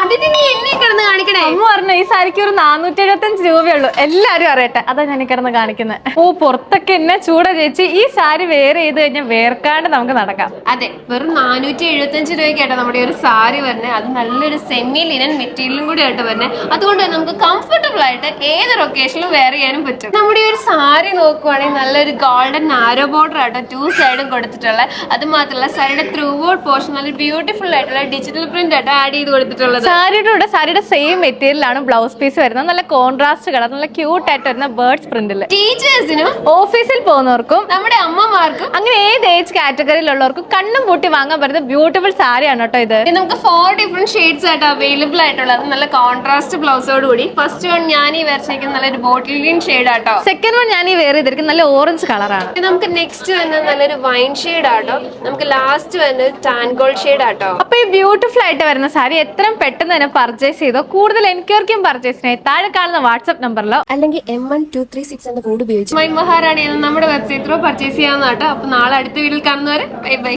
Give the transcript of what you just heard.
അതിന് നീ എന്നെ കിടന്ന് കാണിക്കണേ? അമ്മ പറഞ്ഞു ഈ സാരിക്ക് ഒരു 475 രൂപയുള്ളൂ, എല്ലാരും അറിയട്ടെ, അതാ ഞാൻ കിടന്ന് കാണിക്കുന്നത്. ഓ പുറത്തൊക്കെ എന്നെ ചൂട ചേച്ചി, ഈ സാരി വെയർ ചെയ്ത് കഴിഞ്ഞാൽ വേർക്കാണ്ട് നമുക്ക് നടക്കാം. അതെ, വെറും 475 രൂപയ്ക്കാട്ടോ നമ്മുടെ ഒരു സാരി വരുന്നത്. അത് നല്ലൊരു സെമി ലിനൻ മെറ്റീരിയലും കൂടി ആയിട്ട് വരുന്നത്. അതുകൊണ്ട് തന്നെ നമുക്ക് കംഫർട്ടബിൾ ആയിട്ട് ഏതൊരു ഒക്കേഷനിലും വെയർ ചെയ്യാനും പറ്റും. നമ്മുടെ ഒരു സാരി നോക്കുവാണെങ്കിൽ നല്ലൊരു ഗോൾഡൻ നാരോ ബോർഡർ ആട്ടോ 2 സൈഡും കൊടുത്തിട്ടുള്ള. അത് മാത്രമല്ല സാരിയുടെ ത്രൂ ഔട്ട് പോർഷൻ നല്ല ബ്യൂട്ടിഫുൾ ആയിട്ടുള്ള ഡിജിറ്റൽ പ്രിന്റ് ആയിട്ട് ആഡ് ചെയ്ത് കൊടുത്തിട്ടുള്ളത്. സാരിയുടെ സെയിം മെറ്റീരിയലാണ് ബ്ലൗസ് പീസ് വരുന്നത്. നല്ല കോൺട്രാസ്റ്റ് കളർ, നല്ല ക്യൂട്ട് ആയിട്ട് വരുന്ന ബേർഡ്സ് പ്രിന്റിൽ. ടീച്ചേഴ്സിനും ഓഫീസിൽ പോകുന്നവർക്കും നമ്മുടെ അമ്മമാർക്കും അങ്ങനെ ഏത് ഏജ് കാറ്റഗറിയിലുള്ളവർക്കും കണ്ണും പൂട്ടി വാങ്ങാൻ പറ്റുന്ന ബ്യൂട്ടിഫുൾ സാരിയാണ് കേട്ടോ ഇത്. നമുക്ക് 4 ഡിഫറെന്റ് ഷെയ്ഡ്സ് ആയിട്ട് അവൈലബിൾ ആയിട്ടുള്ളത്. നല്ല കോൺട്രാസ്റ്റ് ബ്ലൗസോട് കൂടി. ഫസ്റ്റ് വൺ ഞാൻ ഈ വരച്ചിരിക്കുന്ന നല്ലൊരു ബോട്ടിൽ ഗ്രീൻ ഷെയ്ഡ് ആട്ടോ. സെക്കൻഡ് വൺ ഞാൻ ഈ വേറെ ചെയ്തിരിക്കുന്നത് നല്ല ഓറഞ്ച് കളറാണ്. നമുക്ക് നെക്സ്റ്റ് വരുന്നത് നല്ലൊരു വൈൻ ഷെയ്ഡ് ആട്ടോ. നമുക്ക് ലാസ്റ്റ് വരുന്നത് ടാൻ ഗോൾഡ് ഷെയ്ഡ് ആട്ടോ. അപ്പൊ ഈ ബ്യൂട്ടിഫുൾ ആയിട്ട് വരുന്ന സാരി എത്രയും പെട്ടെന്ന് തന്നെ പർച്ചേസ് ചെയ്തോ. കൂടുതൽ എൻക്വയറിക്കും പർച്ചേസിനായി താഴെ കാണുന്ന വാട്സ്ആപ്പ് നമ്പറിലോ അല്ലെങ്കിൽ M1236 എന്ന കോഡ് ഉപയോഗിച്ച് മൈ മഹാറാണി എന്ന നമ്മുടെ വെബ്സൈറ്റ് ത്രൂ പർച്ചേസ് ചെയ്യാവുന്ന കേട്ടോ. അപ്പൊ നാളെ അടുത്ത വീഡിയോയിൽ കാണുന്നവരെ ബൈ ബൈ.